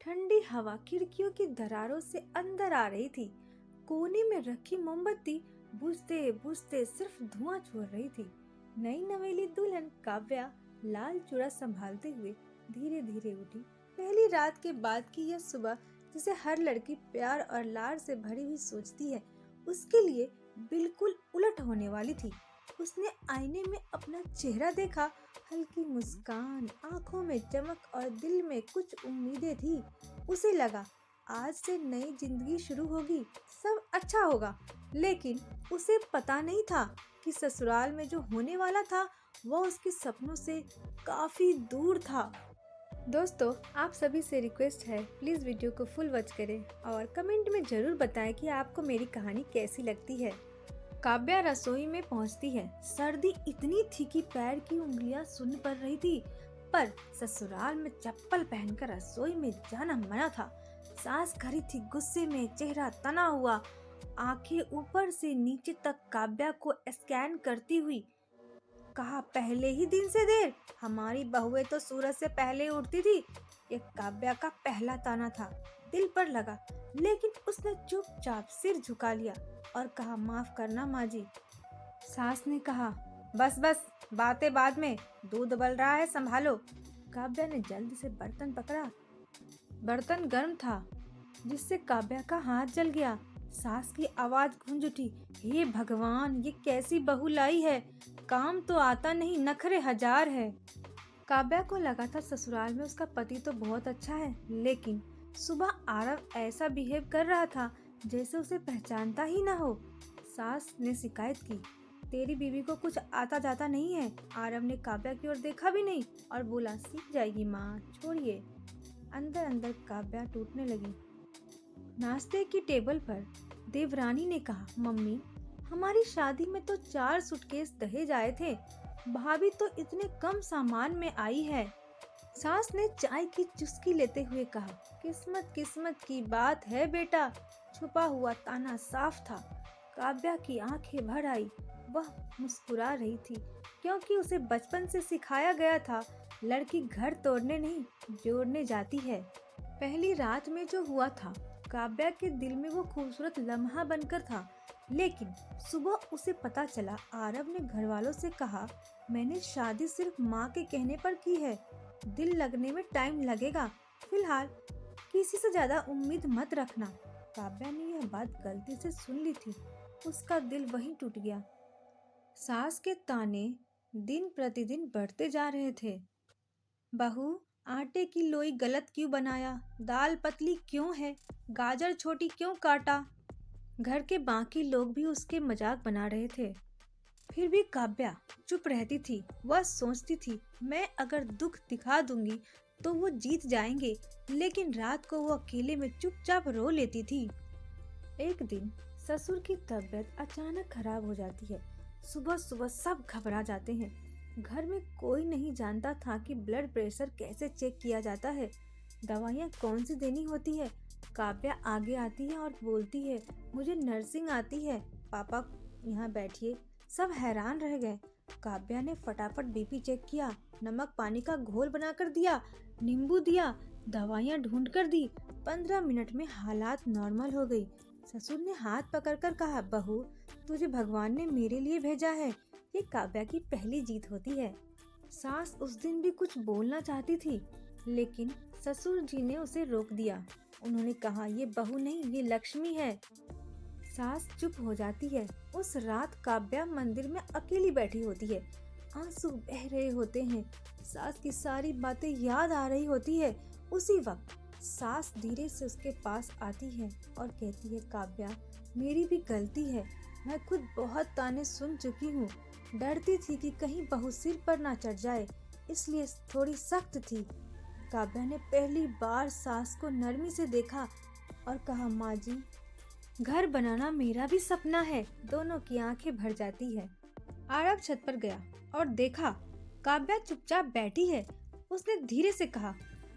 ठंडी हवा खिड़कियों की दरारों से अंदर आ रही थी। कोने में रखी मोमबत्ती बुझते बुझते सिर्फ धुआं छोड़ रही थी। नई नवेली दुल्हन काव्या लाल चूड़ा संभालते हुए धीरे धीरे उठी। पहली रात के बाद की यह सुबह, जिसे हर लड़की प्यार और लाड से भरी हुई सोचती है, उसके लिए बिल्कुल उलट होने वाली थी। उसने आईने में अपना चेहरा देखा। हल्की मुस्कान, आंखों में चमक और दिल में कुछ उम्मीदें थी। उसे लगा आज से नई जिंदगी शुरू होगी, सब अच्छा होगा। लेकिन उसे पता नहीं था कि ससुराल में जो होने वाला था वो उसके सपनों से काफी दूर था। दोस्तों, आप सभी से रिक्वेस्ट है, प्लीज वीडियो को फुल वॉच करें और कमेंट में जरूर बताएं कि आपको मेरी कहानी कैसी लगती है। काव्या रसोई में पहुंचती है। सर्दी इतनी थी कि पैर की उंगलियां सुन्न पड़ रही थी, पर ससुराल में चप्पल पहनकर रसोई में जाना मना था। सास खड़ी थी गुस्से में, चेहरा तना हुआ, आंखें ऊपर से नीचे तक काव्या को स्कैन करती हुई। कहा, पहले ही दिन से देर? हमारी बहुएं तो सूरज से पहले उठती थी। ये काव्या का पहला ताना था। दिल पर लगा, लेकिन उसने चुपचाप सिर झुका लिया और कहा, माफ करना माँ जी। सास ने कहा, बस बस, बातें बाद में, दूध उबल रहा है, संभालो। काव्या ने जल्दी से बर्तन पकड़ा। बर्तन गर्म था, जिससे काव्या का हाथ जल गया। सास की आवाज गूंज उठी, हे भगवान, ये कैसी बहू लाई है? काम तो आता नहीं, नखरे हजार है। काव्या को लगा था ससुराल में उसका पति तो बहुत अच्छा है, लेकिन सुबह आरव ऐसा बिहेव कर रहा था जैसे उसे पहचानता ही ना हो। सास ने शिकायत की, तेरी बीवी को कुछ आता जाता नहीं है। आरव ने काव्या की ओर देखा भी नहीं और बोला, सीख जाएगी माँ, छोड़िए। अंदर अंदर काव्या टूटने लगी। नाश्ते की टेबल पर देवरानी ने कहा, मम्मी, हमारी शादी में तो 4 सूटकेस दहेज आए थे, भाभी तो इतने कम सामान में आई है। सास ने चाय की चुस्की लेते हुए कहा, किस्मत किस्मत की बात है बेटा। छुपा हुआ ताना साफ था। काव्या की आंखें भर आई। वह मुस्कुरा रही थी, क्योंकि उसे बचपन से सिखाया गया था, लड़की घर तोड़ने नहीं, जोड़ने जाती है। पहली रात में जो हुआ था, काव्या के दिल में वो खूबसूरत लम्हा बनकर था। लेकिन सुबह उसे पता चला, आरव ने घर वालों से कहा, मैंने शादी सिर्फ माँ के कहने पर की है, दिल लगने में टाइम लगेगा, फिलहाल किसी से ज्यादा उम्मीद मत रखना। काव्या ने यह बात गलती से सुन ली थी। उसका दिल वहीं टूट गया। सास के ताने दिन प्रतिदिन बढ़ते जा रहे थे। बहू, आटे की लोई गलत क्यों बनाया? दाल पतली क्यों है? गाजर छोटी क्यों काटा? घर के बाकी लोग भी उसके मजाक बना रहे थे, फिर भी काव्या चुप रहती थी। वह सोचती थी, मैं अगर दुख दिखा दूंगी तो वो जीत जाएंगे, लेकिन रात को वो अकेले में चुपचाप रो लेती थी। एक दिन ससुर की तबीयत अचानक खराब हो जाती है। सुबह सुबह सब घबरा जाते हैं। घर में कोई नहीं जानता था कि ब्लड प्रेशर कैसे चेक किया जाता है, दवाइयाँ कौन सी देनी होती है। काव्या आगे आती है और बोलती है, मुझे नर्सिंग आती है, पापा यहाँ बैठिए। सब हैरान रह गए। काव्या ने फटाफट बीपी चेक किया, नमक पानी का घोल बनाकर दिया, नींबू दिया, दवाइयाँ ढूंढ कर दी। 15 मिनट में हालात नॉर्मल हो गई। ससुर ने हाथ पकड़कर कहा, बहू, तुझे भगवान ने मेरे लिए भेजा है। ये काव्या की पहली जीत होती है। सास उस दिन भी कुछ बोलना चाहती थी, लेकिन ससुर जी ने उसे रोक दिया। उन्होंने कहा, ये बहू नहीं, ये लक्ष्मी है। सास चुप हो जाती है। उस रात काव्या मंदिर में अकेली बैठी होती है। आंसू बह रहे होते हैं। सास की सारी बातें याद आ रही होती है। उसी वक्त सास धीरे से उसके पास आती है और कहती है, काव्या, मेरी भी गलती है, मैं खुद बहुत ताने सुन चुकी हूँ। डरती थी कि कहीं बहू सिर पर ना चढ़ जाए, इसलिए थोड़ी सख्त थी। काव्या ने पहली बार सास को नरमी से देखा और कहा, माँ जी, घर बनाना मेरा भी सपना है। दोनों की आंखें भर जाती है। आरव छत पर गया और देखा काव्या चुपचाप बैठी है। उसने धीरे से कहा,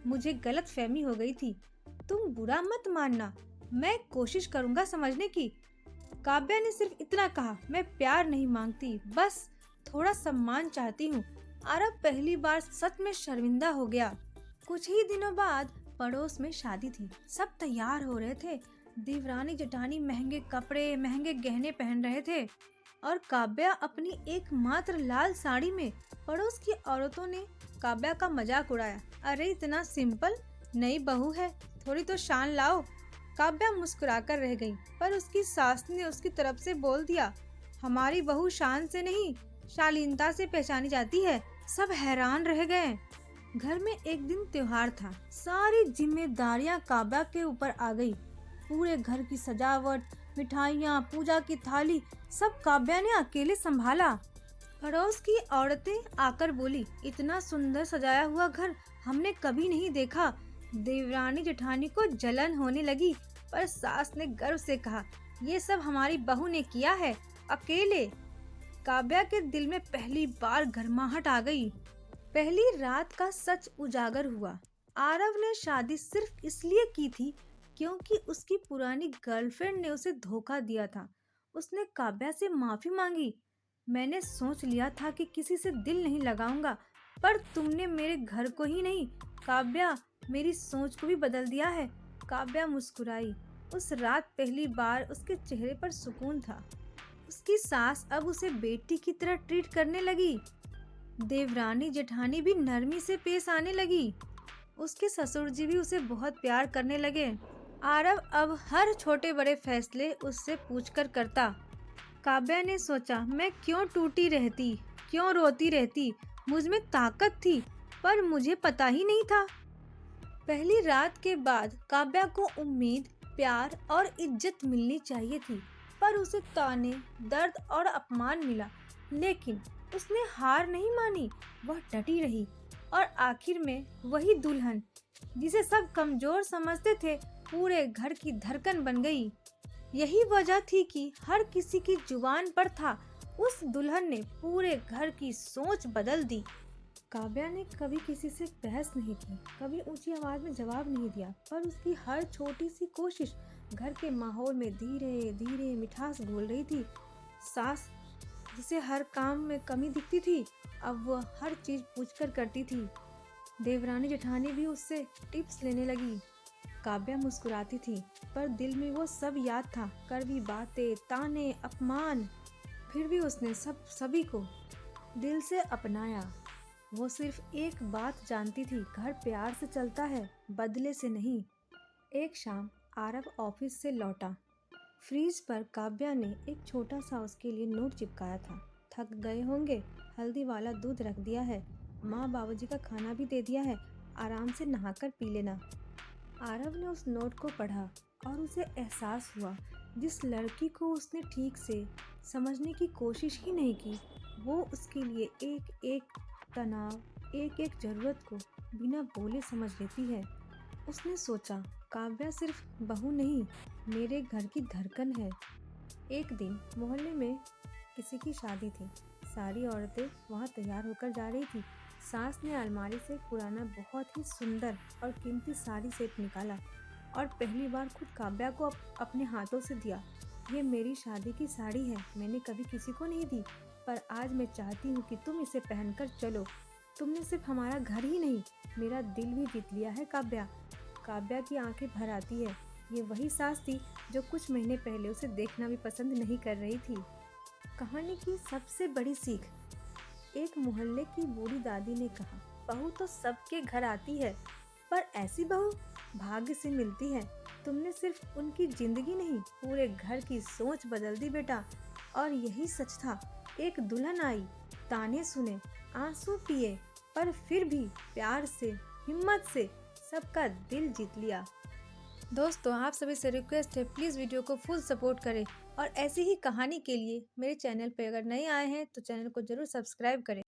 मुझे गलत फहमी हो गई थी, तुम बुरा मत मानना, मैं कोशिश करूंगा समझने की। काव्या ने सिर्फ इतना कहा, मैं प्यार नहीं मांगती, बस थोड़ा सम्मान चाहती हूँ। आरव पहली बार सच में शर्मिंदा हो गया। कुछ ही दिनों बाद पड़ोस में शादी थी। सब तैयार हो रहे थे। देवरानी जेठानी महंगे कपड़े, महंगे गहने पहन रहे थे और काव्या अपनी एकमात्र लाल साड़ी में। पड़ोस की औरतों ने काव्या का मजाक उड़ाया। अरे इतना सिंपल, नई बहू है, थोड़ी तो शान लाओ। काव्या मुस्कुराकर रह गई, पर उसकी सास ने उसकी तरफ से बोल दिया, हमारी बहू शान से नहीं, शालीनता से पहचानी जाती है। सब हैरान रह गए। घर में एक दिन त्योहार था। सारी जिम्मेदारियां काव्या के ऊपर आ गई। पूरे घर की सजावट, मिठाइयाँ, पूजा की थाली, सब काव्या ने अकेले संभाला। पड़ोस की औरतें आकर बोली, इतना सुंदर सजाया हुआ घर हमने कभी नहीं देखा। देवरानी जेठानी को जलन होने लगी, पर सास ने गर्व से कहा, ये सब हमारी बहू ने किया है, अकेले। काव्या के दिल में पहली बार गर्माहट आ गई। पहली रात का सच उजागर हुआ। आरव ने शादी सिर्फ इसलिए की थी क्योंकि उसकी पुरानी गर्लफ्रेंड ने उसे धोखा दिया था। उसने काव्या से माफी मांगी। मैंने सोच लिया था कि किसी से दिल नहीं लगाऊंगा, पर तुमने मेरे घर को ही नहीं, काव्या, मेरी सोच को भी बदल दिया है। काव्या मुस्कुराई। उस रात पहली बार उसके चेहरे पर सुकून था। उसकी सास अब उसे बेटी की तरह ट्रीट करने लगी। देवरानी जेठानी भी नरमी से पेश आने लगी। उसके ससुर जी भी उसे बहुत प्यार करने लगे। आरव अब हर छोटे बड़े फैसले उससे पूछकर करता। काव्या ने सोचा, मैं क्यों टूटी रहती, क्यों रोती रहती, मुझ में ताकत थी, पर मुझे पता ही नहीं था। पहली रात के बाद काव्या को उम्मीद, प्यार और इज्जत मिलनी चाहिए थी, पर उसे ताने, दर्द और अपमान मिला। लेकिन उसने हार नहीं मानी, वह डटी रही और आखिर में वही दुल्हन जिसे सब कमजोर समझते थे, पूरे घर की धड़कन बन गई। यही वजह थी कि हर किसी की जुबान पर था, उस दुल्हन ने पूरे घर की सोच बदल दी। काव्या ने कभी किसी से बहस नहीं की, कभी ऊंची आवाज में जवाब नहीं दिया, पर उसकी हर छोटी सी कोशिश घर के माहौल में धीरे धीरे मिठास घोल रही थी। सास, जिसे हर काम में कमी दिखती थी, अब वह हर चीज पूछकर करती थी। देवरानी जेठानी भी उससे टिप्स लेने लगी। काव्या मुस्कुराती थी, पर दिल में वो सब याद था, कड़वी बातें, ताने, अपमान। फिर भी उसने सभी को दिल से अपनाया। वो सिर्फ एक बात जानती थी, घर प्यार से चलता है, बदले से नहीं। एक शाम आरव ऑफिस से लौटा। फ्रीज पर काव्या ने एक छोटा सा उसके लिए नोट चिपकाया था। थक गए होंगे, हल्दी वाला दूध रख दिया है, माँ बाबूजी का खाना भी दे दिया है, आराम से नहाकर पी लेना। आरव ने उस नोट को पढ़ा और उसे एहसास हुआ, जिस लड़की को उसने ठीक से समझने की कोशिश ही नहीं की, वो उसके लिए एक एक तनाव, एक एक ज़रूरत को बिना बोले समझ लेती है। उसने सोचा, काव्या सिर्फ बहू नहीं, मेरे घर की धड़कन है। एक दिन मोहल्ले में किसी की शादी थी। सारी औरतें वहाँ तैयार होकर जा रही थी। सास ने अलमारी से पुराना बहुत ही सुंदर और कीमती साड़ी सेट निकाला और पहली बार खुद काव्या को अपने हाथों से दिया। ये मेरी शादी की साड़ी है, मैंने कभी किसी को नहीं दी, पर आज मैं चाहती हूँ कि तुम इसे पहनकर चलो। तुमने सिर्फ हमारा घर ही नहीं, मेरा दिल भी जीत लिया है काव्या। काव्या की आंखें भर आती है। ये वही सास थी जो कुछ महीने पहले उसे देखना भी पसंद नहीं कर रही थी। कहानी की सबसे बड़ी सीख। एक मोहल्ले की बूढ़ी दादी ने कहा, बहू तो सबके घर आती है, पर ऐसी बहू भाग्य से मिलती है। तुमने सिर्फ उनकी जिंदगी नहीं, पूरे घर की सोच बदल दी बेटा। और यही सच था। एक दुल्हन आई, ताने सुने, आंसू पिए, पर फिर भी प्यार से, हिम्मत से सबका दिल जीत लिया। दोस्तों, आप सभी से रिक्वेस्ट है, प्लीज़ वीडियो को फुल सपोर्ट करें और ऐसी ही कहानी के लिए मेरे चैनल पर अगर नए आए हैं तो चैनल को ज़रूर सब्सक्राइब करें।